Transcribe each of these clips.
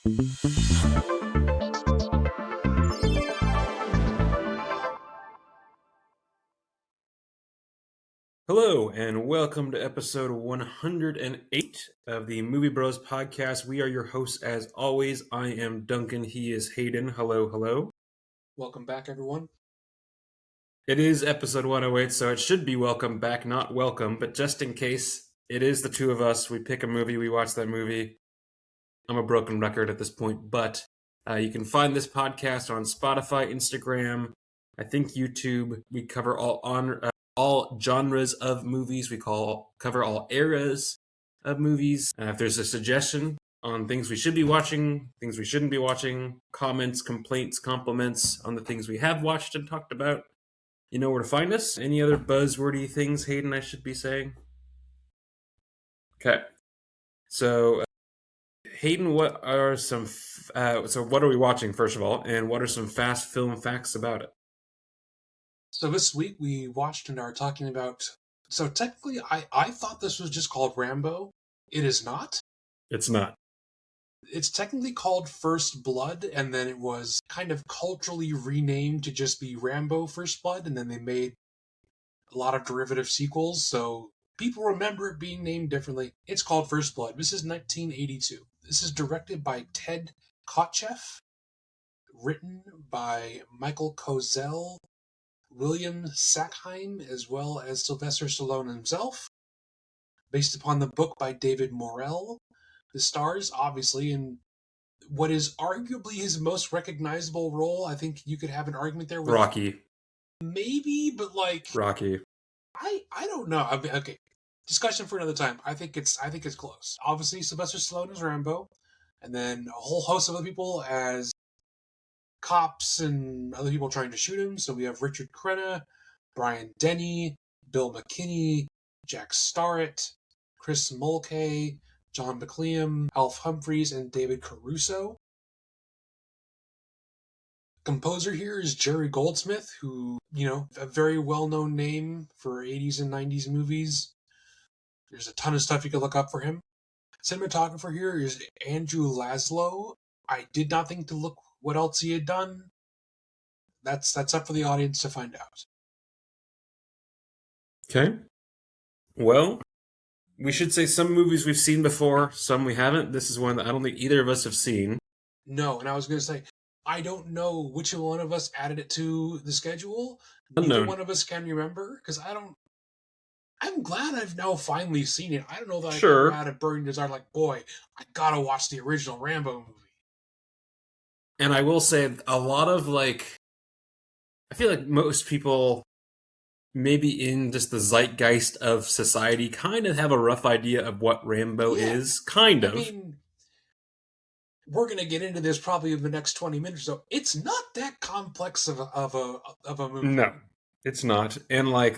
Hello, and welcome to episode 108 of the Movie Bros podcast. We are your hosts as always. I am Duncan. He is Hayden. Hello, hello. Welcome back, everyone. It is episode 108, so it should be welcome back, not welcome. But just in case, it is the two of us. We pick a movie, we watch that movie. I'm a broken record at this point, but you can find this podcast on Spotify, Instagram, I think YouTube. We cover all genres of movies. We cover all eras of movies. If there's a suggestion on things we should be watching, things we shouldn't be watching, comments, complaints, compliments on the things we have watched and talked about, you know where to find us. Any other buzzwordy things, Hayden, I should be saying? Okay. So, Hayden, what are some... so what are we watching, first of all? And what are some fast film facts about it? So this week we watched and are talking about... So technically, I thought this was just called Rambo. It is not. It's not. It's technically called First Blood, and then it was kind of culturally renamed to just be Rambo First Blood, and then they made a lot of derivative sequels, so people remember it being named differently. It's called First Blood. This is 1982. This is directed by Ted Kotcheff, written by Michael Kozel, William Sackheim, as well as Sylvester Stallone himself, based upon the book by David Morrell. The stars, obviously, in what is arguably his most recognizable role. I think you could have an argument there with Rocky. Maybe, but like Rocky. I don't know. I mean, okay, discussion for another time. I think it's close. Obviously, Sylvester Stallone as Rambo, and then a whole host of other people as cops and other people trying to shoot him. So we have Richard Crenna, Brian Denny, Bill McKinney, Jack Starrett, Chris Mulcahy, John McLean, Alf Humphreys, and David Caruso. Composer here is Jerry Goldsmith, who, a very well-known name for 80s and 90s movies. There's a ton of stuff you can look up for him. Cinematographer here is Andrew Laszlo. I did not think to look what else he had done. That's up for the audience to find out. Okay. Well, we should say some movies we've seen before, some we haven't. This is one that I don't think either of us have seen. No, and I was going to say, I don't know which one of us added it to the schedule. Unknown. Neither one of us can remember, because I'm glad I've now finally seen it. I don't know that I ever had a burning desire, like, boy, I gotta watch the original Rambo movie. And I will say, a lot of, I feel like most people, maybe in just the zeitgeist of society, kind of have a rough idea of what Rambo is. Kind of. I mean, we're going to get into this probably in the next 20 minutes or so. It's not that complex of a movie. No, it's not. And I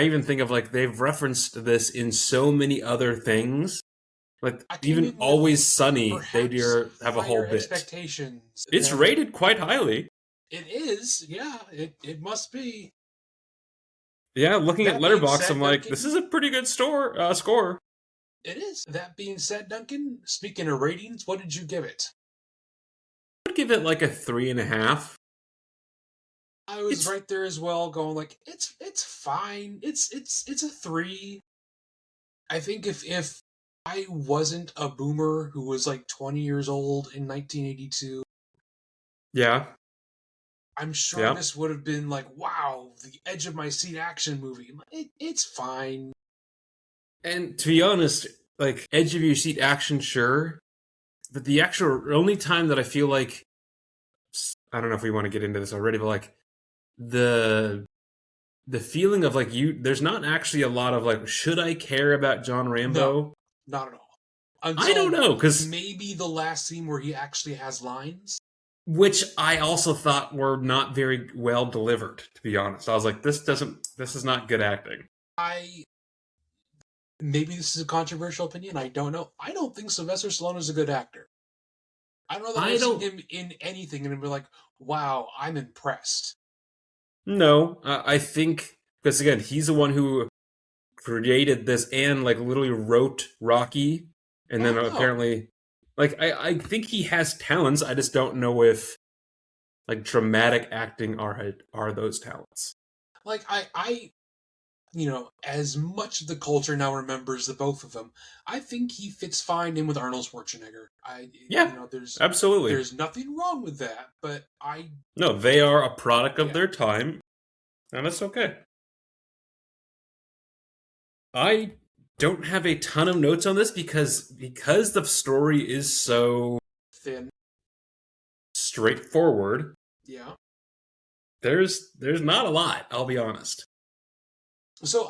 even think of they've referenced this in so many other things. Even Always Sunny, they have a whole bit. Expectations. It's rated quite highly. It is, yeah. It must be. Yeah, looking at Letterboxd, I'm like, this is a pretty good score. It is. That being said, Duncan, speaking of ratings, what did you give it? I would give it a 3.5. I was right there as well, going it's fine. It's a 3. I think if I wasn't a boomer who was 20 years old in 1982, yeah, I'm sure this would have been wow, the edge of my seat action movie. It's fine. And to be honest, edge of your seat action, sure. But the only time that I feel I don't know if we want to get into this already, but the feeling of there's not actually a lot of should I care about John Rambo? No, not at all. I don't know, because maybe the last scene where he actually has lines. Which I also thought were not very well delivered, to be honest. I was like, this is not good acting. Maybe this is a controversial opinion, I don't know. I don't think Sylvester Stallone is a good actor. I don't know that I've seen him in anything and be like, wow, I'm impressed. No, I think, because again, he's the one who created this and literally wrote Rocky, and then apparently Like I think he has talents. I just don't know if like dramatic acting are those talents. Like as much of the culture now remembers the both of them, I think he fits fine in with Arnold Schwarzenegger. Yeah, absolutely. there's nothing wrong with that, but No, they are a product of yeah, their time, and that's okay. I don't have a ton of notes on this because the story is so thin, straightforward. yeah. There's not a lot, I'll be honest. So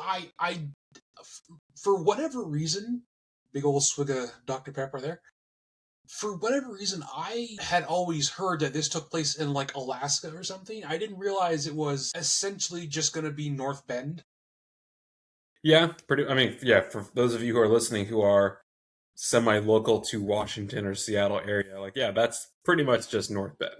for whatever reason, big old swig of Dr. Pepper there. For whatever reason, I had always heard that this took place in like Alaska or something. I didn't realize it was essentially just going to be North Bend. Yeah, pretty. I mean, yeah. For those of you who are listening who are semi-local to Washington or Seattle area, like yeah, that's pretty much just North Bend.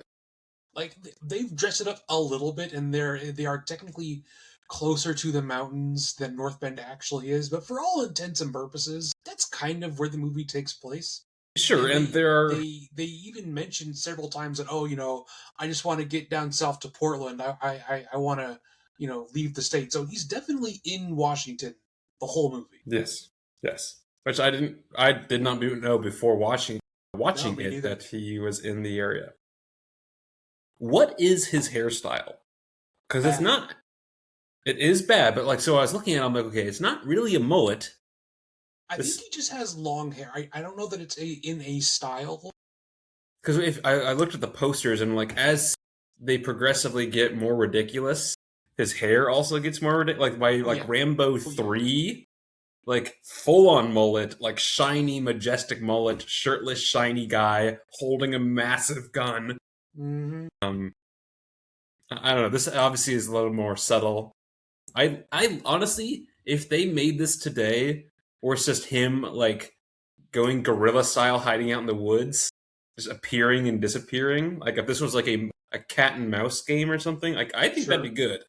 Like they've dressed it up a little bit, and they are technically closer to the mountains than North Bend actually is. But for all intents and purposes, that's kind of where the movie takes place. Sure, and there are They even mentioned several times that, oh, I just want to get down south to Portland. I want to leave the state. So he's definitely in Washington the whole movie. yes, yes. Which I did not know before No, watching me it neither. that he was in the area. What is his hairstyle? Because it's Bad. not. It is bad, but like so, I was looking at. It, I'm like, okay, it's not really a mullet. I think This he just has long hair. I don't know that it's in a style. because if I looked at the posters and like as they progressively get more ridiculous, his hair also gets more ridiculous. Like by Oh like yeah. Rambo Oh yeah. 3, like full on mullet, like shiny, majestic mullet, shirtless, shiny guy holding a massive gun. Hmm. I don't know. This obviously is a little more subtle. I honestly, if they made this today, or it's just him like going guerrilla style, hiding out in the woods, just appearing and disappearing, like if this was like a cat and mouse game or something, like I think that'd be Sure. good.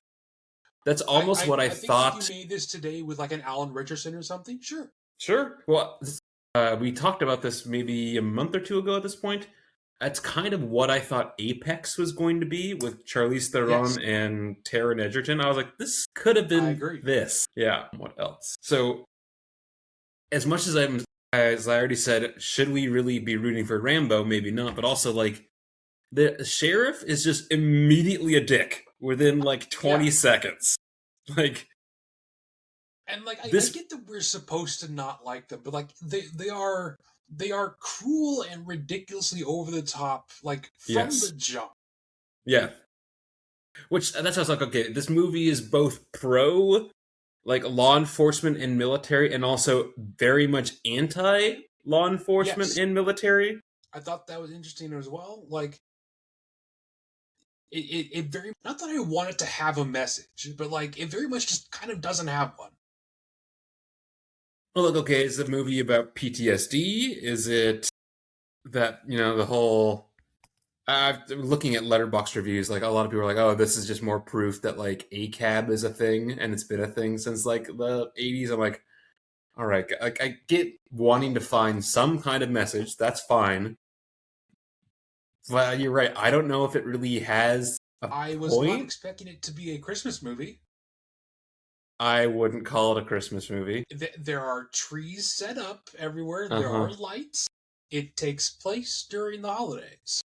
That's almost what I I think if you thought. made this today with like an Alan Richardson or something, sure. Sure. Well, we talked about this maybe a month or two ago at this point. That's kind of what I thought Apex was going to be with Charlize Yes, Theron and Taron Egerton. I was like, this could have I been agree. this. Yeah. What else? So, as much as as I already said, should we really be rooting for Rambo? Maybe not. But also, like, the sheriff is just immediately a dick within like Yeah. 20 seconds. Like, And like I this, get that we're supposed to not like them, but like they are cruel and ridiculously over the top, like from the yes. jump. Yeah. Which that's how I was like, okay, this movie is both pro like law enforcement and military, and also very much anti law enforcement Yes, and military. I thought that was interesting as well. Like it very, not that I want it to have a message, but like it very much just kind of doesn't have one. Well, look, okay, is the movie about PTSD? Is it that the whole? Looking at letterbox reviews, like a lot of people are like, "Oh, this is just more proof that like ACAB is a thing, and it's been a thing since like the '80s." I'm like, all right, like I get wanting to find some kind of message. That's fine. Well, you're right. I don't know if it really has a I was not point. expecting it to be a Christmas movie. I wouldn't call it a Christmas movie. There are trees set up everywhere. Uh There are huh. lights. It takes place during the holidays.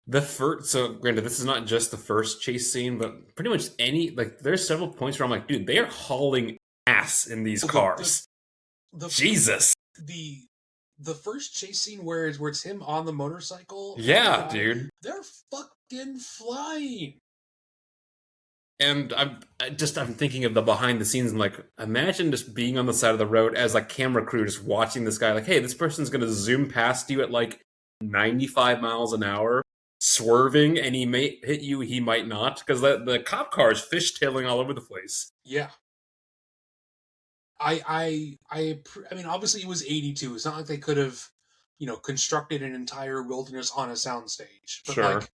The first, so granted, this is not just the first chase scene, but pretty much any like. There's several points where I'm like, dude, they are hauling ass in these Well, cars. the Jesus. the the first chase scene where it's him on the motorcycle and the Yeah, guy, dude. they're fucking flying. And I'm thinking of the behind the scenes and like imagine just being on the side of the road as like camera crew just watching this guy like, hey, this person's gonna zoom past you at like 95 miles an hour, swerving, and he may hit you, he might not, because the cop car is fishtailing all over the place. Yeah. I mean, obviously it was 82. It's not like they could have, constructed an entire wilderness on a soundstage. But Sure. like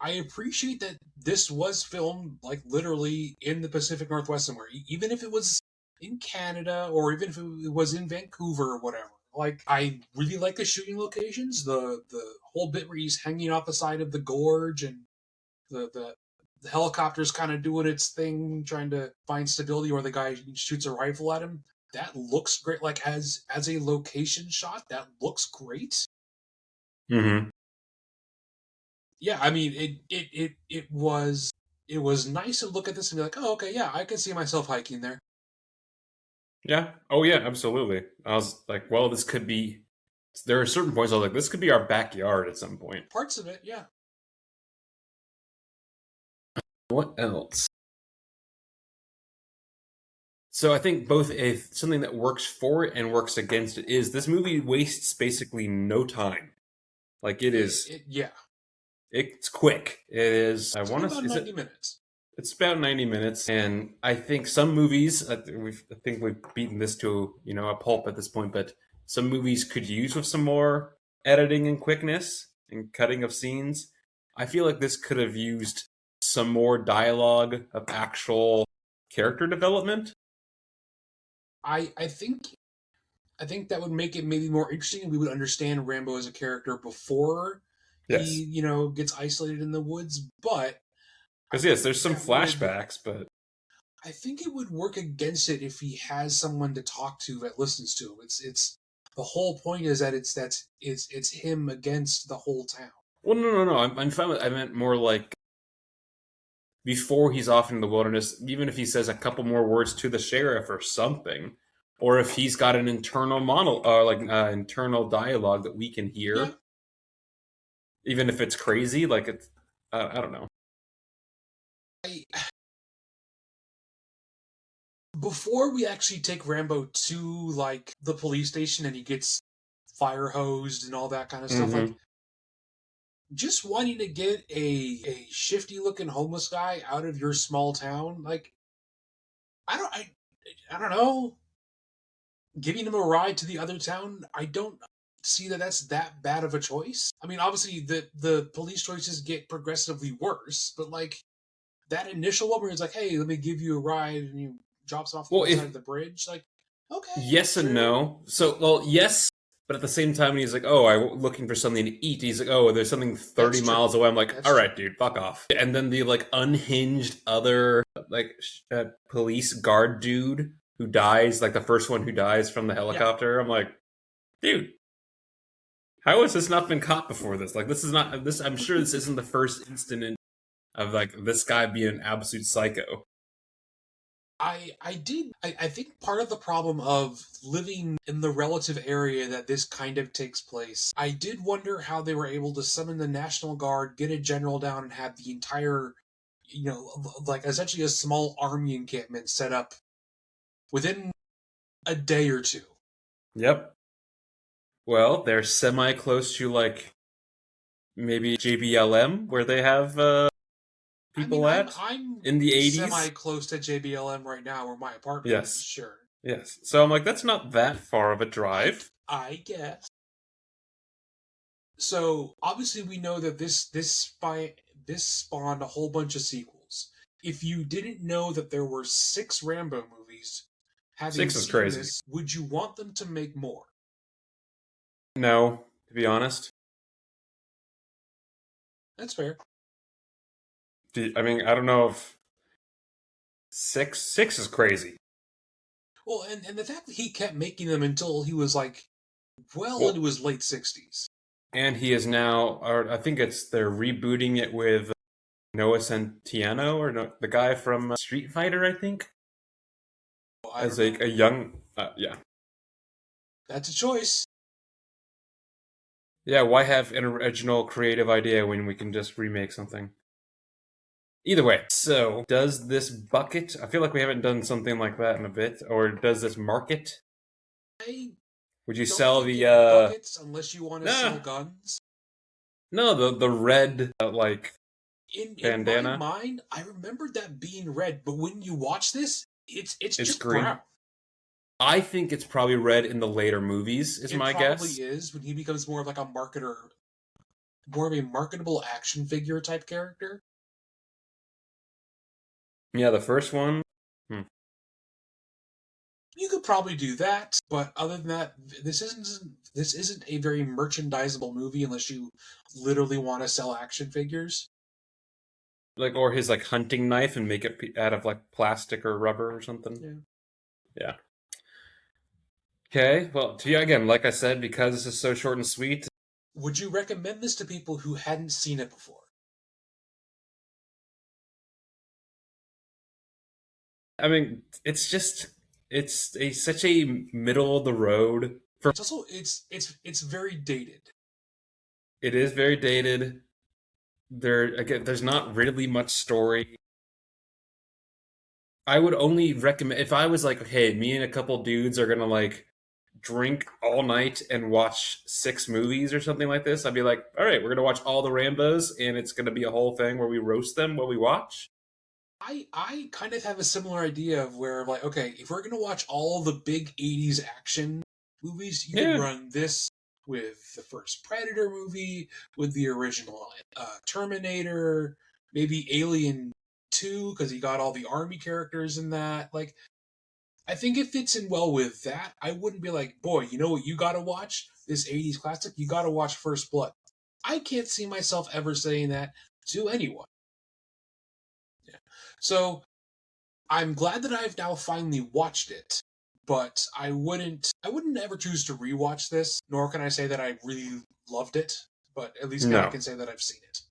I appreciate that this was filmed like literally in the Pacific Northwest somewhere. Even if it was in Canada or even if it was in Vancouver or whatever. Like, I really like the shooting locations. The whole bit where he's hanging off the side of the gorge, and the helicopter's kind of doing its thing, trying to find stability, or the guy shoots a rifle at him. That looks great. Like, as a location shot, that looks great. Mm-hmm. Yeah, I mean, it was nice to look at this and be like, oh, okay, yeah, I can see myself hiking there. Yeah. Oh yeah, absolutely. I was like, well, this could be. There are certain points I was like, this could be our backyard at some point. Parts of it, yeah. What else? So I think both something that works for it and works against it is this movie wastes basically no time. Like Yeah, it's quick. It is. I it's only want to. about Is 90 minutes. it's about 90 minutes, and I think some movies. I think we've beaten this to a pulp at this point, but some movies could use with some more editing and quickness and cutting of scenes. I feel like this could have used some more dialogue of actual character development. I I think I think that would make it maybe more interesting, and we would understand Rambo as a character before he, Yes. gets isolated in the woods. But I Because yes, think there's some that would flashbacks, but I think it would work against it if he has someone to talk to that listens to him. It's the whole point is that it's him against the whole town. well, no. I'm fine with. I meant more like before he's off in the wilderness. Even if he says a couple more words to the sheriff or something, or if he's got an internal internal dialogue that we can Yeah, hear, even if it's crazy, like it's. I don't know. I, before we actually take Rambo to like the police station and he gets fire hosed and all that kind of stuff, like Mm-hmm. just wanting to get a shifty looking homeless guy out of your small town, like I don't I don't know, giving him a ride to the other town, I don't see that that's that bad of a choice. I mean, obviously the police choices get progressively worse, but like that initial one where it's like, hey, let me give you a ride, and you drops off the Well, other side if of the bridge, like, okay, yes and sure. no. So, well, yes, but at the same time, he's like, "Oh, I'm looking for something to eat." He's like, "Oh, there's something That's 30 true. miles away." I'm like, That's "All true. right, dude, fuck off." And then the like unhinged other police guard dude who dies, like the first one who dies from the Yeah. helicopter. I'm like, dude, how has this not been caught before this? Like, this is not this. I'm sure this isn't the first incident of like this guy being an absolute psycho. I think part of the problem of living in the relative area that this kind of takes place, I did wonder how they were able to summon the National Guard, get a general down, and have the entire, like essentially a small army encampment set up within a day or two. Yep. Well, they're semi close to like maybe JBLM where they have I mean, people at I'm in the semi 80s. close to JBLM right now, where my apartment is. Yes. Sure, Yes. So I'm like, that's not that far of a I drive. I guess. So obviously we know that this spawned a whole bunch of sequels. If you didn't know that there were 6 Rambo movies, having 6 is seen crazy. this, would you want them to make more? No, to be honest. That's fair. I mean, I don't know if 6 is crazy. Well, and the fact that he kept making them until he was like well into Well, his late 60s. and he is now, or I think they're rebooting it with Noah Centineo or no, the guy from Street Fighter, I think, Well, I as don't know. a young, yeah. That's a choice. Yeah, why have an original creative idea when we can just remake something? Either way, so does this bucket? I feel like we haven't done something like that in a bit. Or does this market? I Would you don't sell think the it buckets unless you want to nah, sell guns. no, the red like In my bandana? mind, I remembered that being red, but when you watch this, it's It's just green. brown. I think it's probably red in the later movies, is It my probably guess. is when he becomes more of like a marketer, more of a marketable action figure type character. Yeah, the first one. Hmm. You could probably do that, but other than that, this isn't a very merchandisable movie unless you literally want to sell action figures. Like, or his like hunting knife and make it out of like plastic or rubber or something. Yeah. Yeah. Okay. Well, to you again, like I said, because this is so short and sweet, Would you recommend this to people who hadn't seen it before? I mean, it's just such a middle of the road for. It's also it's very dated. It is very dated. There again, there's not really much story. I would only recommend if I was like, hey, me and a couple dudes are gonna like drink all night and watch 6 movies or something like this. I'd be like, all right, we're gonna watch all the Rambos, and it's gonna be a whole thing where we roast them while we watch. I kind of have a similar idea of where like okay, if we're gonna watch all the big '80s action movies, you could Yeah, run this with the first Predator movie, with the original Terminator, maybe Alien 2 because he got all the army characters in that. Like I think it fits in well with that. I wouldn't be like, boy, you know what you gotta watch? This '80s classic. You gotta watch First Blood. I can't see myself ever saying that to anyone. Yeah. So I'm glad that I've now finally watched it, but I wouldn't ever choose to rewatch this, nor can I say that I really loved it, but at least now I no, can say that I've seen it.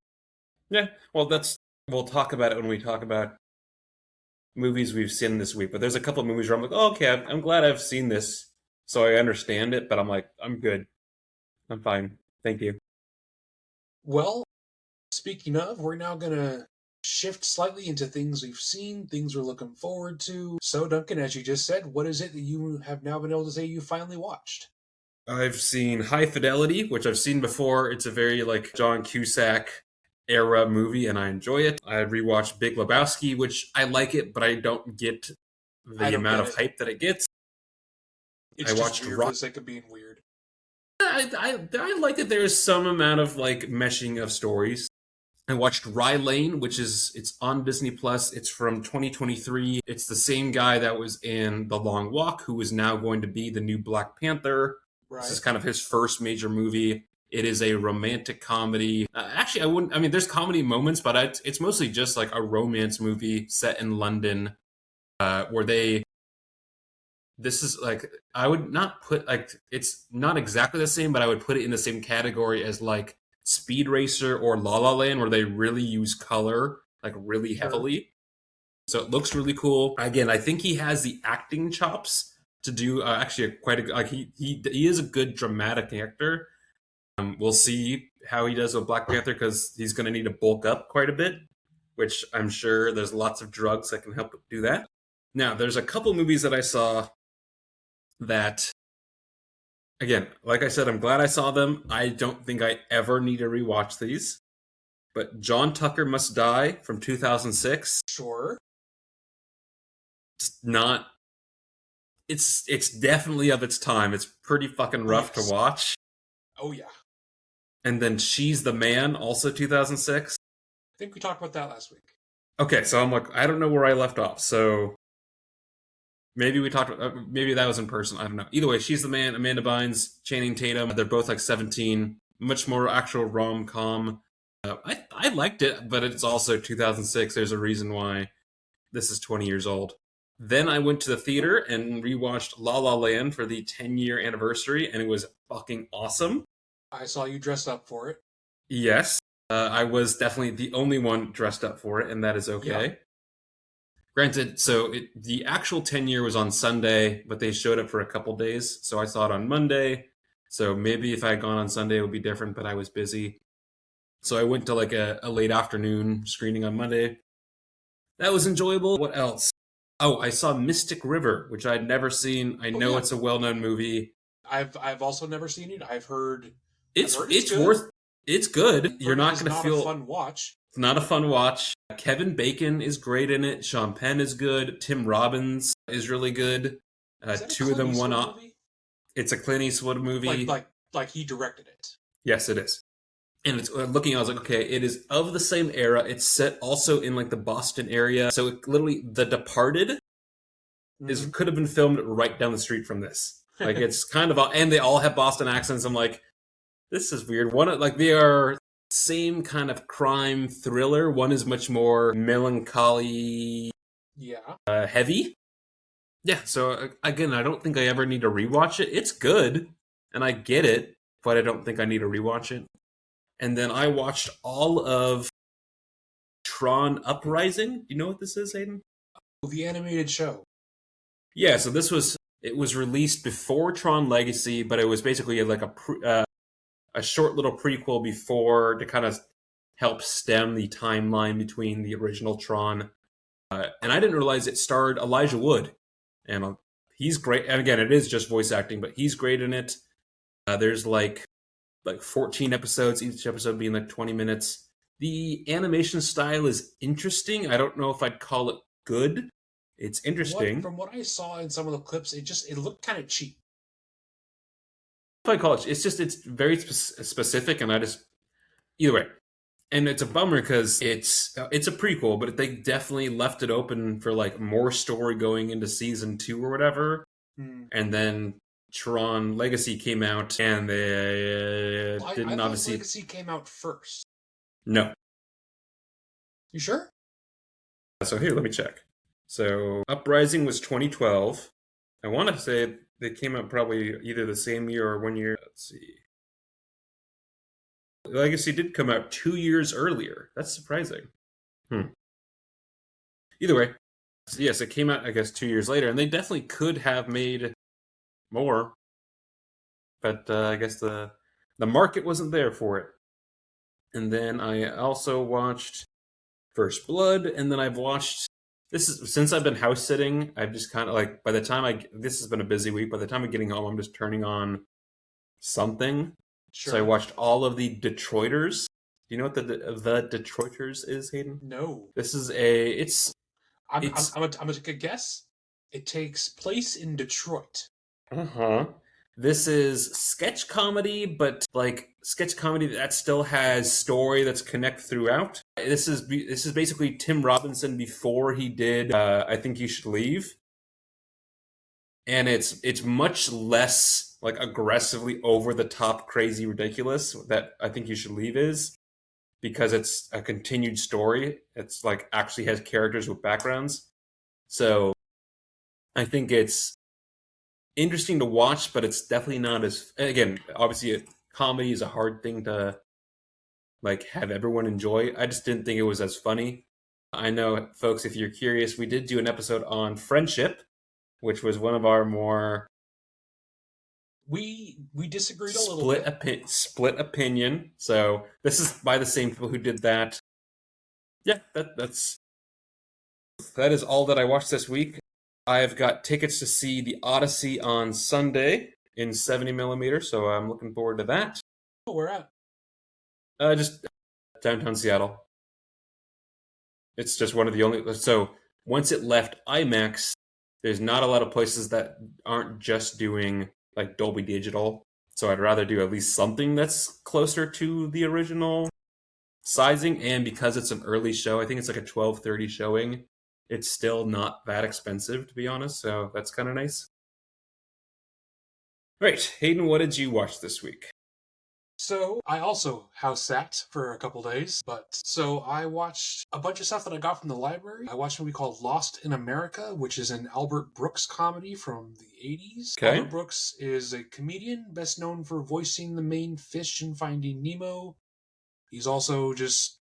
yeah. Well, that's we'll talk about it when we talk about movies we've seen this week. But there's a couple of movies where I'm like, oh, okay, I'm glad I've seen this, so I understand it. But I'm like, I'm good. I'm fine. Thank you. Well, speaking of, we're now gonna shift slightly into things we've seen, things we're looking forward to. So, Duncan, as you just said, what is it that you have now been able to say you finally watched? I've seen High Fidelity, which I've seen before. It's a very like John Cusack era movie, and I enjoy it. I rewatched Big Lebowski, which I like it, but I don't get I the don't amount get of it. hype that it gets. It's I just watched weird for Rock. the sake of being weird. I like that there's some amount of like meshing of stories. I watched Rye Lane, which is it's on Disney Plus. It's from 2023. It's the same guy that was in The Long Walk, who is now going to be the new Black Panther. This is Right? kind of his first major movie. It is a romantic comedy. Actually, I wouldn't. I mean, there's comedy moments, but it's mostly just like a romance movie set in London, where they. This is like I would not put like it's not exactly the same, but I would put it in the same category as like Speed Racer or La La Land, where they really use color like really Sure. heavily. So it looks really cool. Again, I think he has the acting chops to do actually quite a like he is a good dramatic actor. We'll see how he does with Black Panther because he's going to need to bulk up quite a bit, which I'm sure there's lots of drugs that can help do that. Now, there's a couple movies that I saw that again, like I said, I'm glad I saw them. I don't think I ever need to rewatch these. But John Tucker Must Die from 2006, Sure. it's not it's definitely of its time. It's pretty fucking Oh, rough to yes. watch. Oh, yeah. And then She's the Man, also 2006. I think we talked about that last week. Okay, so I'm like, I don't know where I left off. So maybe we talked. Maybe that was in person. I don't know. Either way, She's the Man. Amanda Bynes, Channing Tatum. They're both like 17. Much more actual rom com. I liked it, but it's also 2006. There's a reason why this is 20 years old. Then I went to the theater and rewatched La La Land for the 10-year anniversary, and it was fucking awesome. I saw you dressed up for it. Yes, I was definitely the only one dressed up for it, and that is Yeah. okay. Granted, so the actual 10-year was on Sunday, but they showed up for a couple days, so I saw it on Monday. So maybe if I had gone on Sunday, it would be different, but I was busy. So I went to like a late afternoon screening on Monday. That was enjoyable. What else? Oh, I saw Mystic River, which I'd never seen. I Oh, know yeah. it's a well-known movie. I've also never seen it. I've It's heard it's it's good. worth it's good. You're Heard it not is going to not a feel fun watch. it's not a fun watch. Kevin Bacon is great in it. Sean Penn is good. Tim Robbins is really good. Is that a Two of Clint them won Eastwood up. movie? It's a Clint Eastwood Like movie. like like he directed it. Yes, it is. And it's looking. I was like, okay, it is of the same era. It's set also in like the Boston area. So it, literally, The Departed is Mm-hmm. could have been filmed right down the street from this. Like it's kind of, and they all have Boston accents. I'm like, this is weird. One like they are same kind of crime thriller. One is much more melancholy, Yeah. heavy. Yeah. So again, I don't think I ever need to rewatch it. It's good, and I get it, but I don't think I need to rewatch it. And then I watched all of Tron Uprising. You know what this is, Aiden? The animated show. Yeah. So it was released before Tron Legacy, but it was basically like a short little prequel before to kind of help stem the timeline between the original Tron. And I didn't realize it starred Elijah Wood, and he's great. And again, it is just voice acting, but he's great in it. There's like 14 episodes, each episode being like 20 minutes. The animation style is interesting. I don't know if I'd call it good. It's interesting. From what I saw in some of the clips, it looked kind of cheap. If I call it, it's very specific, and I just either way. And it's a bummer because it's a prequel, but they definitely left it open for like more story going into season 2 or whatever. Hmm. And then Tron Legacy came out, and they I didn't thought obviously. Legacy came out first. No. You sure? So here, let me check. So Uprising was 2012. I want to say they came out probably either the same year or 1 year. Let's see. Legacy did come out 2 years earlier. That's surprising. Either way, yes, it came out, I guess, 2 years later, and they definitely could have made more, but I guess the market wasn't there for it. And then I also watched First Blood, and then I've watched this is since I've been house sitting. I've just kind of like by the time this has been a busy week. By the time I'm getting home, I'm just turning on something. Sure. So I watched all of the Detroiters. Do you know what the Detroiters is, Hayden? No. This is I'm gonna take a guess. It takes place in Detroit. Uh-huh. This is sketch comedy, but like sketch comedy that still has story that's connect throughout. This is basically Tim Robinson before he did I Think You Should Leave. And it's much less like aggressively over the top crazy ridiculous that I Think You Should Leave is, because it's a continued story. It's like actually has characters with backgrounds. So I think it's interesting to watch, but it's definitely not as, again, obviously comedy is a hard thing to like have everyone enjoy. I just didn't think it was as funny. I know, folks, if you're curious, we did do an episode on friendship, which was one of our more We disagreed a little bit. split opinion. So this is by the same people who did that. Yeah, that is all that I watched this week. I've got tickets to see the Odyssey on Sunday in 70 millimeter, so I'm looking forward to that. Oh, where at? Just downtown Seattle. It's just one of the only. So once it left IMAX, there's not a lot of places that aren't just doing like Dolby Digital. So I'd rather do at least something that's closer to the original sizing. And because it's an early show, I think it's like a 12:30 showing. It's still not that expensive, to be honest. So that's kind of nice. Right, Hayden, what did you watch this week? So I also house sat for a couple days, but so I watched a bunch of stuff that I got from the library. I watched a movie called Lost in America, which is an Albert Brooks comedy from the 80s. Okay. Albert Brooks is a comedian best known for voicing the main fish in Finding Nemo. He's also just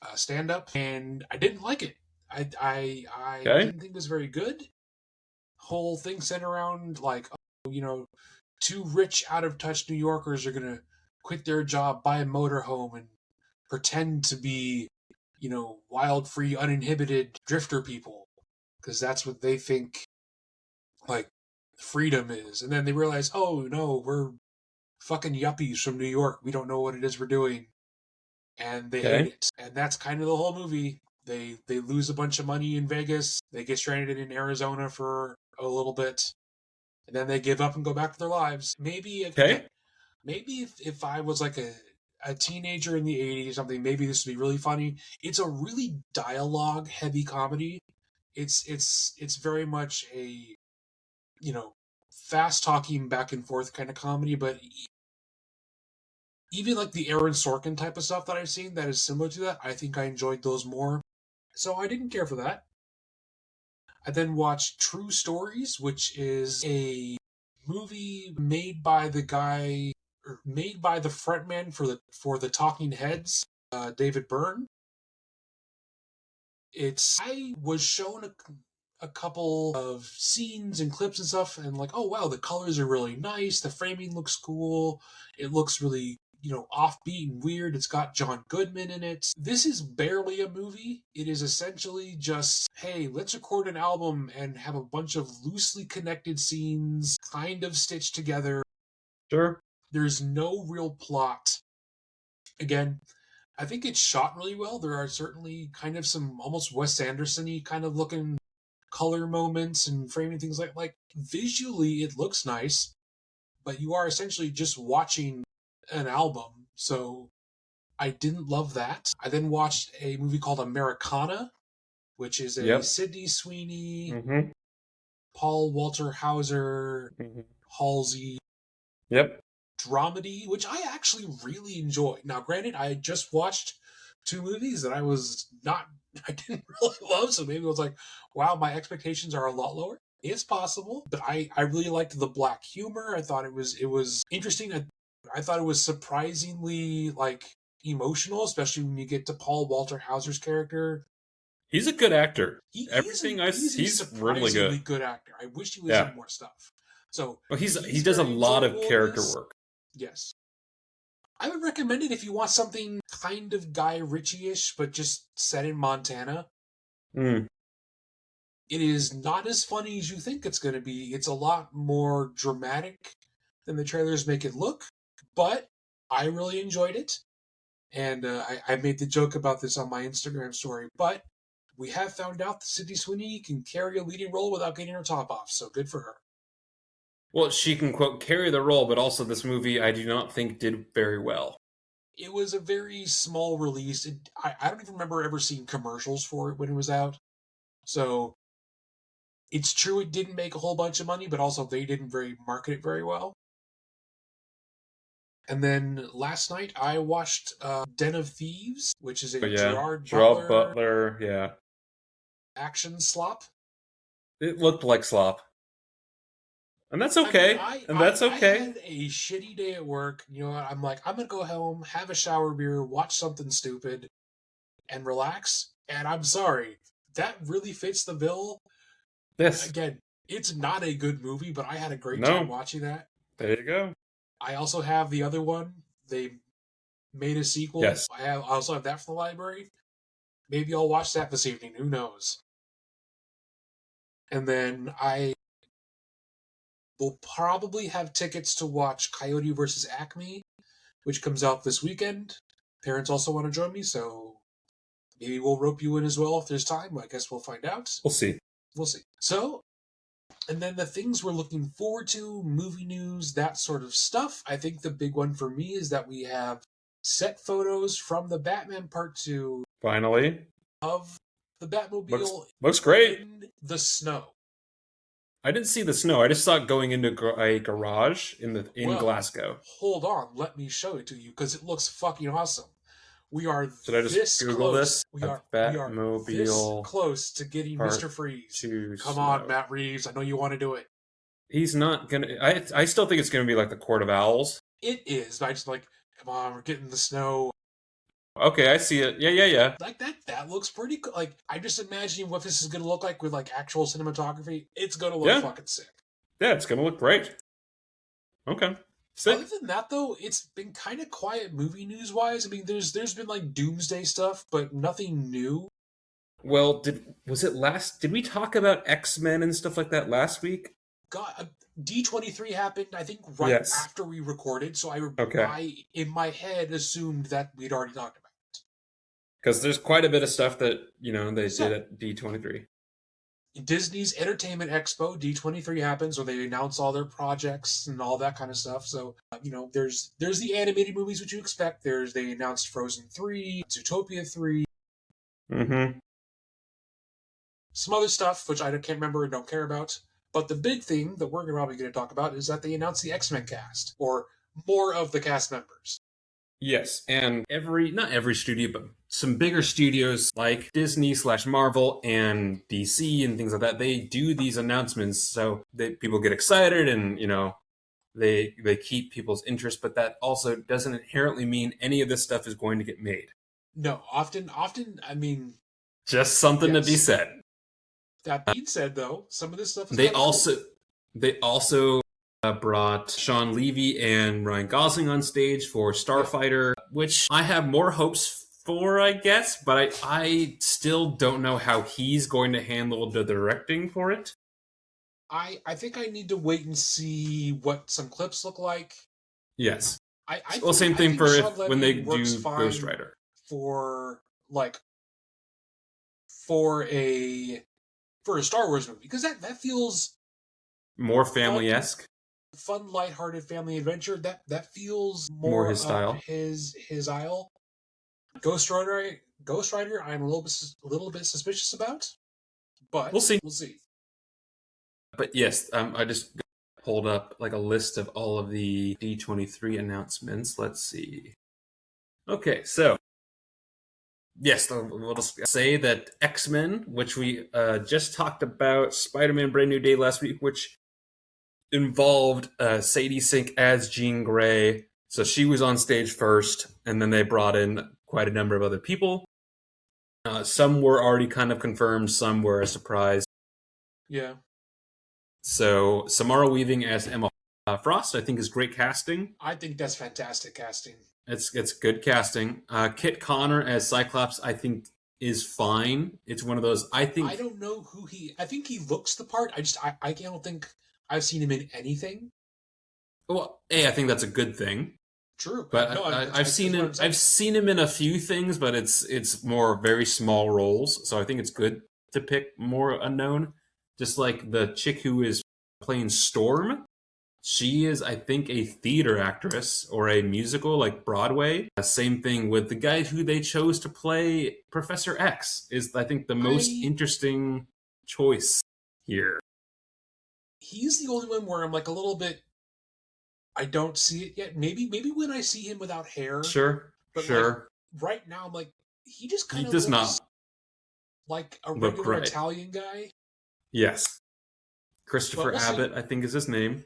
a stand-up, and I didn't like it. I didn't think it was very good. Whole thing centered around like, two rich, out of touch New Yorkers are gonna quit their job, buy a motorhome, and pretend to be, wild, free, uninhibited drifter people, because that's what they think like freedom is. And then they realize, oh no, we're fucking yuppies from New York. We don't know what it is we're doing, and they hate it. And that's kind of the whole movie. They lose a bunch of money in Vegas. They get stranded in Arizona for a little bit, and then they give up and go back to their lives. Maybe if I was like a teenager in the 80s or something, maybe this would be really funny. It's a really dialogue heavy comedy. It's very much a, you know, fast talking back and forth kind of comedy, but even like the Aaron Sorkin type of stuff that I've seen that is similar to that, I think I enjoyed those more. So I didn't care for that. I then watched True Stories, which is a movie made by the guy, or made by the frontman for the Talking Heads, David Byrne. I was shown a couple of scenes and clips and stuff, and like, oh wow, the colors are really nice, the framing looks cool, it looks really, offbeat and weird. It's got John Goodman in it. This is barely a movie. It is essentially just, hey, let's record an album and have a bunch of loosely connected scenes kind of stitched together. Sure. There's no real plot. Again, I think it's shot really well. There are certainly kind of some almost Wes Anderson-y kind of looking color moments and framing things like visually it looks nice, but you are essentially just watching an album. So I didn't love that. I then watched a movie called Americana, which is a Yep. Sydney Sweeney, Mm-hmm. Paul Walter Hauser, Mm-hmm. Halsey Yep. dramedy, which I actually really enjoy. Now, granted, I had just watched two movies that I didn't really love, so maybe it was like, wow, my expectations are a lot lower. It's possible, but I really liked the black humor. I thought it was interesting. I thought it was surprisingly like emotional, especially when you get to Paul Walter Hauser's character. He's a good actor. He's Everything I he's a he's really surprisingly good. good actor. I wish he was in Yeah. more stuff. So Well, he he's does a very lot of enjoyable in character this. work. Yes. I would recommend it if you want something kind of Guy Ritchie-ish, but just set in Montana. Mm. It is not as funny as you think it's going to be. It's a lot more dramatic than the trailers make it look, but I really enjoyed it. And I made the joke about this on my Instagram story, but we have found out that Sydney Sweeney can carry a leading role without getting her top off, so good for her. Well, she can quote carry the role, but also this movie I do not think did very well. It was a very small release. I don't even remember ever seeing commercials for it when it was out. So it's true it didn't make a whole bunch of money, but also they didn't very market it very well. And then last night I watched Den of Thieves, which is But a yeah, Gerard Gerald Butler Butler, yeah, action slop. it looked like slop, and that's I mean, okay, and that's I okay. had a shitty day at work. I'm like, I'm gonna go home, have a shower beer, watch something stupid, and relax. And I'm sorry, that really fits the bill. Yes, Again, it's not a good movie, but I had a great time no, watching that. there you go. I also have the other one. They made a sequel. Yes, I also have that from the library. Maybe I'll watch that this evening. Who knows? And then I will probably have tickets to watch Coyote versus Acme, which comes out this weekend. Parents also want to join me, so maybe we'll rope you in as well if there's time. I guess we'll find out. we'll see. We'll see. So, and then the things we're looking forward to, movie news, that sort of stuff. I think the big one for me is that we have set photos from the Batman Part 2 Finally, of the looks Batmobile looks great. in the snow. I didn't see the snow. I just saw it going into a garage in Well, Glasgow. hold on, let me show it to you because it looks fucking awesome. We are Should I just this Google close. this? A We are this Batmobile close to getting Mr. Part Freeze. Two Come on, snow. Matt Reeves. I know you want to do it. He's not gonna. I still think it's gonna be like the Court of Owls. It is. But I just like, come on, we're getting the snow. Okay, I see it. Yeah, yeah, yeah. Like that looks pretty cool. Like, I'm just imagining what this is gonna look like with like actual cinematography. It's gonna look Yeah, fucking sick. yeah. It's gonna look great. Okay, Other sick. than that, though, it's been kind of quiet movie news wise. I mean, there's been like Doomsday stuff, but nothing new. Well, Did we talk about X-Men and stuff like that last week? God, D23 happened, I think, right Yes. after we recorded. So Okay. I in my head assumed that we'd already talked about it. Because there's quite a bit of stuff that they did So at D23. Disney's Entertainment Expo D23 happens, where they announce all their projects and all that kind of stuff. So there's the animated movies which you expect. They announced Frozen 3, Zootopia 3. Mm-hmm. some other stuff which I can't remember and don't care about. But the big thing that we're probably going to talk about is that they announced the X-Men cast, or more of the cast members. Yes, and not every studio, but some bigger studios like Disney slash Marvel and DC and things like that, they do these announcements so that people get excited and, they keep people's interest, but that also doesn't inherently mean any of this stuff is going to get made. No, often, I mean, Just something to be yes. said. That being said, though, some of this stuff is They kind of cool. also they also brought Sean Levy and Ryan Gosling on stage for Yeah, Starfighter, which I have more hopes for, I guess, but I still don't know how he's going to handle the directing for it. I think I need to wait and see what some clips look like. Yes. I, I Well, think same I thing think for Sean when Levy they works do Ghost fine Rider. for like for a for a Star Wars movie because that feels More fun, family esque, lighthearted family adventure. That feels more more his up style. his aisle. Ghost Rider, I'm a little bit suspicious about, We'll but see. we'll see. But yes, I just pulled up like a list of all of the D23 announcements. Let's see. Okay, so yes, we'll just say that X-Men, which we just talked about, Spider-Man Brand New Day last week, which involved Sadie Sink as Jean Grey. So she was on stage first, and then they brought in quite a number of other people. Some were already kind of confirmed, some were a surprise. Yeah, So Samara Weaving as Emma Frost, I think, is great casting. I think that's fantastic casting. It's good casting. Kit Connor as Cyclops, I think, is fine. It's one of those. I I think. don't know who he. I think he looks the part. I don't think I've seen him in anything. Well, I think that's a good thing. True. But No, I've that's seen what I'm him. saying. I've seen him in a few things, but it's more very small roles. So I think it's good to pick more unknown. Just like the chick who is playing Storm, she is, I think, a theater actress or a musical like Broadway. Same thing with the guy who they chose to play Professor X is, I think, the most I interesting choice here. He's the only one where I'm like a little bit. I don't see it yet. Maybe when I see him without hair, Sure, but like sure. right now, I'm like he just He kind of does looks not like a look regular right. Italian guy. Yes. But Christopher we'll see. Abbott, I think, is his name.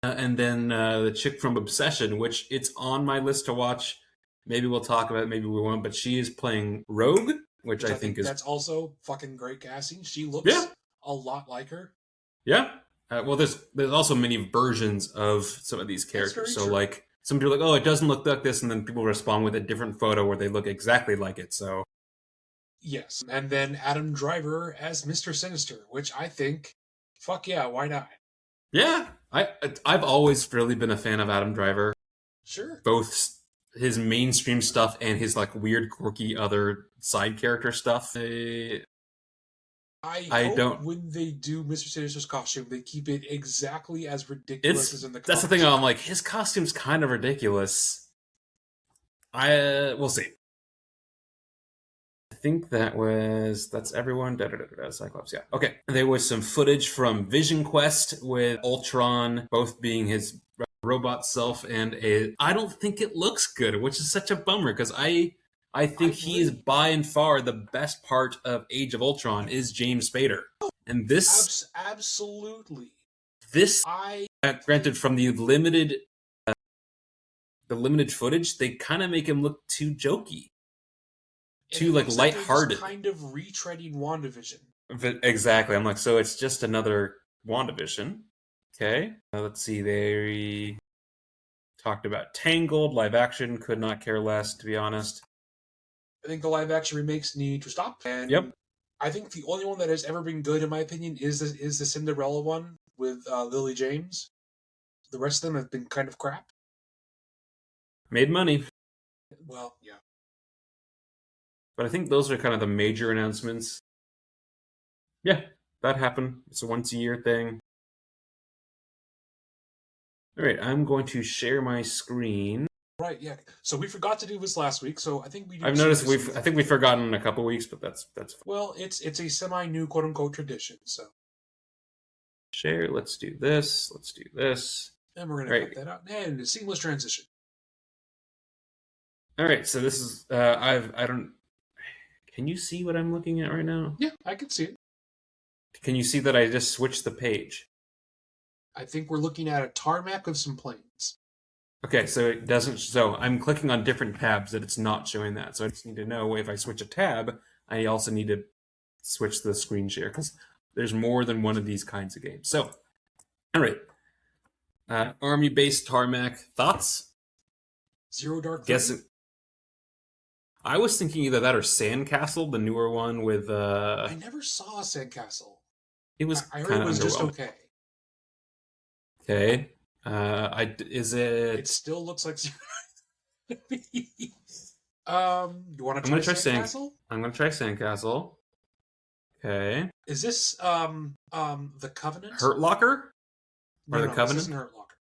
And then the chick from Obsession, which it's on my list to watch. Maybe we'll talk about it, maybe we won't. But she is playing Rogue, which Which I I think think is, that's also fucking great casting. She yeah, looks a lot like her. yeah. Well, there's also many versions of some of these That's characters. very So true. like some people are like, oh, it doesn't look like this, and then people respond with a different photo where they look exactly like it. So Yes. And then Adam Driver as Mr. Sinister, which I think, fuck yeah, why not? yeah, I've always really been a fan of Adam Driver, Sure. both his mainstream stuff and his like weird, quirky other side character stuff. I I hope don't. when they do Mr. Sinister's costume, they keep it exactly as ridiculous as It's in the that's the thing. comics. I'm like, his costume's kind of ridiculous. We'll see. I think that's everyone. Cyclops. Yeah. Okay. There was some footage from Vision Quest with Ultron, both being his robot self, and I don't think it looks good, which is such a bummer because I I think he is really, by and far the best part of Age of Ultron is James Spader, and absolutely. this I, granted from the limited footage, they kind of make him look too jokey, and too it like looks like they're just lighthearted. kind of retreading WandaVision. But exactly, I'm like, so it's just another WandaVision. Okay, let's see. They talked about Tangled live action. Could not care less, to be honest. I think the live action remakes need to stop. And Yep, I think the only one that has ever been good, in my opinion, is the Cinderella one with Lily James. The rest of them have been kind of crap. made money, Well, yeah. but I think those are kind of the major announcements. Yeah, that happened. It's a once a year thing. All right, I'm going to share my screen. Right, yeah. So we forgot to do this last week, so I think we I've should noticed do some. I think we've forgotten a couple weeks, but that's fine. Well, it's a semi-new quote unquote tradition. So, Share. Let's do this. Let's do this. and we're All gonna cut right. that out. And a seamless transition. All right. So this is I don't. Can you see what I'm looking at right now? Yeah, I can see it. Can you see that I just switched the page? I think we're looking at a tarmac of some planes. Okay, so it doesn't. So I'm clicking on different tabs that it's not showing that. So I just need to know if I switch a tab, I also need to switch the screen share because there's more than one of these kinds of games. So, all right, army-based tarmac thoughts. Zero Dark Guess Thirty. it. I was thinking either that or Sandcastle, the newer one with. I never saw a sandcastle. It was I heard kind it of was just underwhelming. okay. Okay, I is It it? still looks like. You want to I'm try gonna try sandcastle? I'm gonna try Sandcastle. Okay, Is this the Covenant? Hurt Locker or No, the no, this Covenant? isn't Hurt Locker.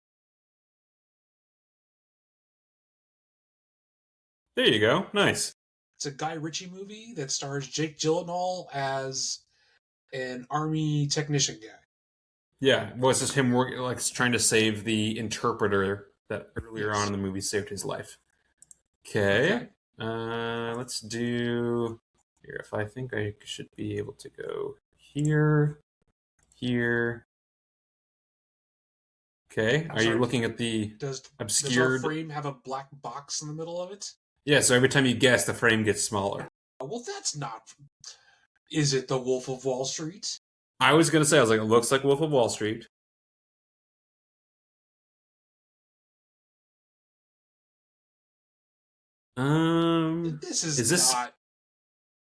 There you go. Nice. It's a Guy Ritchie movie that stars Jake Gyllenhaal as an army technician guy. Yeah, well, it's just him working, like trying to save the interpreter that earlier on Yes. in the movie saved his life. Okay, Okay. let's do here. If I think I should be able to go here, here. Okay, I'm are you sorry. looking at the Does our obscured? frame have a black box in the middle of it? Yeah, so every time you guess, the frame gets smaller. Oh, well, that's not. Is it The Wolf of Wall Street? I was gonna say, I was like, it looks like Wolf of Wall Street. This Is is this not.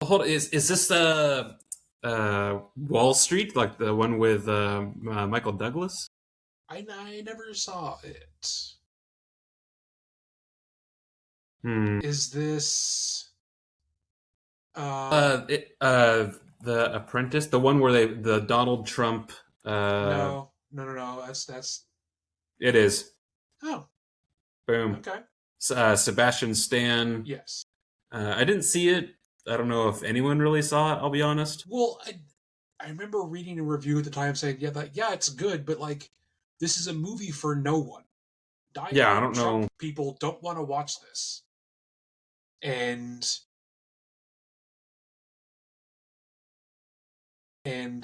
hold? Is this Wall Street, like the one with Michael Douglas? I never saw it. Hmm. Is this. The Apprentice, the one where the Donald Trump. No, no, no, no. That's. It is. Oh, Boom. okay. Sebastian Stan. Yes. I didn't see it. I don't know if anyone really saw it. I'll be honest. Well, I remember reading a review at the time saying, yeah, it's good, but like, this is a movie for no one. Yeah, I Diehard don't Trump know. people don't want to watch this. And and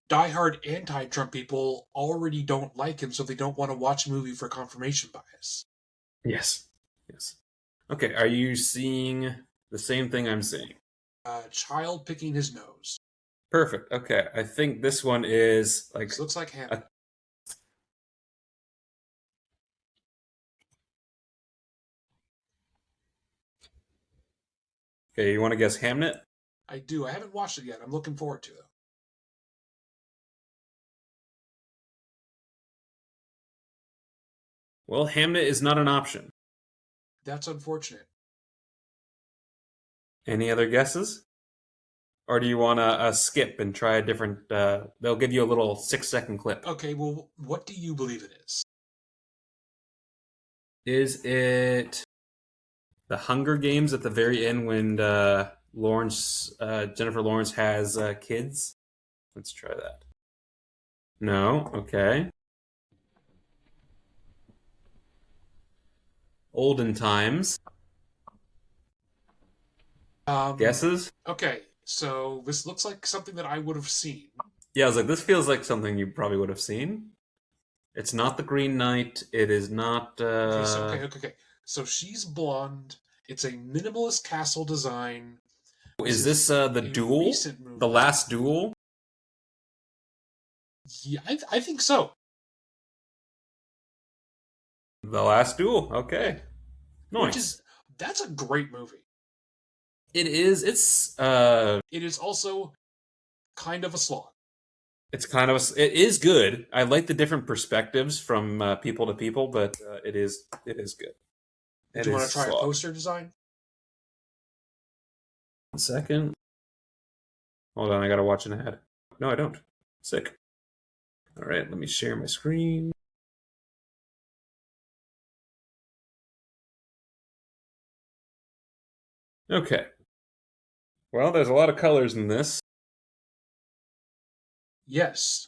diehard anti-Trump people already don't like him, so they don't want to watch a movie for confirmation bias. Yes. Yes. Okay. Are you seeing the same thing I'm seeing? Child picking his nose. Perfect. Okay. I think this one is like This looks like Hamlet. okay. You want to guess Hamnet? I do. I haven't watched it yet. I'm looking forward to it. Well, Hamnet is not an option. That's unfortunate. Any other guesses? Or do you want to skip and try a different? They'll give you a little 6-second clip. Okay, well, what do you believe it is? Is it the Hunger Games at the very end when Jennifer Lawrence has kids? Let's try that. No. Okay. Olden Times. Guesses? Okay, so this looks like something that I would have seen. Yeah, I was like, this feels like something you probably would have seen. It's not the Green Knight. It is not. Okay. So she's blonde. It's a minimalist castle design. Is this the a duel? recent movie. The last duel? Yeah, I think so. The last duel. Okay. Nice. That's a great movie. It is. It's It is also kind of a slog. it's kind of it is good. I like the different perspectives from people to people, but it is good. Did It you want is to try a slog. poster design? 1 second. Hold on, I gotta watch an ad. No, I don't. Sick. All right, let me share my screen. Okay. Well, there's a lot of colors in this. Yes.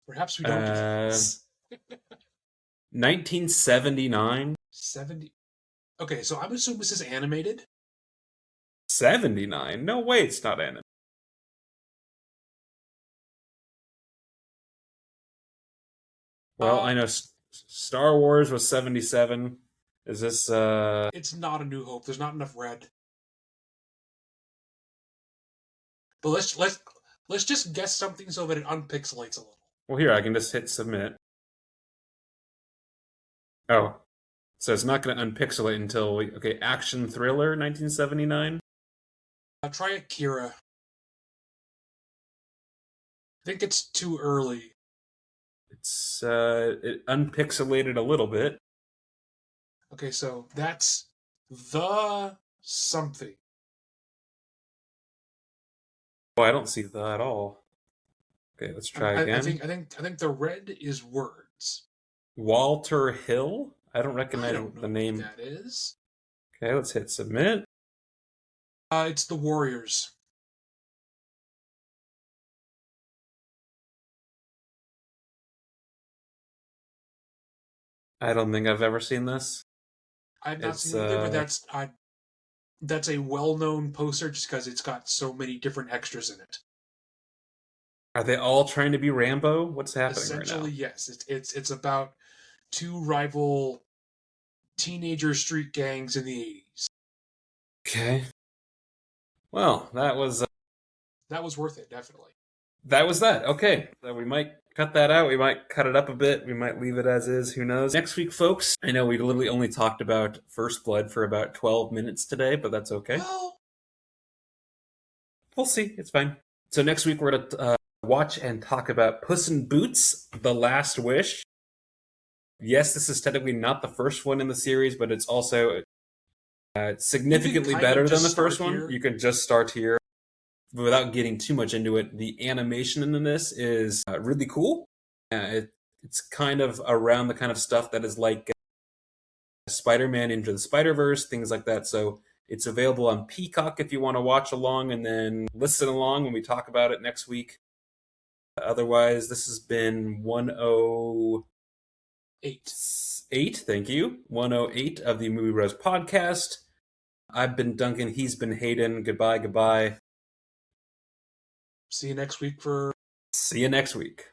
Perhaps we don't do Uh, this. 1979. 70. Okay, so I'm assuming this is animated. 79? No way, it's not anime. Well, Uh, I know Star Wars was 77. Is this, it's not A New Hope. There's not enough red. But let's just guess something so that it unpixelates a little. well, here, I can just hit submit. Oh, so it's not going to unpixelate until, okay, action thriller, 1979? Try Akira. I think it's too early. It unpixelated a little bit. Okay, so that's the something. Oh, I don't see that at all. Okay, let's try again. I think the red is words. Walter Hill? I don't I recognize don't the know who name. that is. Okay, let's hit submit. It's the Warriors. I don't think I've ever seen this. I've not It's seen it either, but that's a well-known poster just because it's got so many different extras in it. are they all trying to be Rambo? What's happening right Essentially, now? yes, it's about two rival teenager street gangs in the 80s. Okay. Well, That was worth it, definitely. that was that. Okay. So we might cut that out. We might cut it up a bit. We might leave it as is. Who knows? Next week, folks, I know we literally only talked about First Blood for about 12 minutes today, but that's okay. Well, We'll see. It's fine. So next week, we're going to watch and talk about Puss in Boots, The Last Wish. Yes, this is technically not the first one in the series, but it's also significantly better than the first one. Here. You can just start here. Without getting too much into it, the animation in this is really cool. It's kind of around the kind of stuff that is like Spider-Man Into the Spider-Verse, things like that. So it's available on Peacock if you want to watch along and then listen along when we talk about it next week. Otherwise, this has been 108. Thank you. 108 of the Movie Bros podcast. I've been Duncan. He's been Hayden. Goodbye. See you next week for See you next week.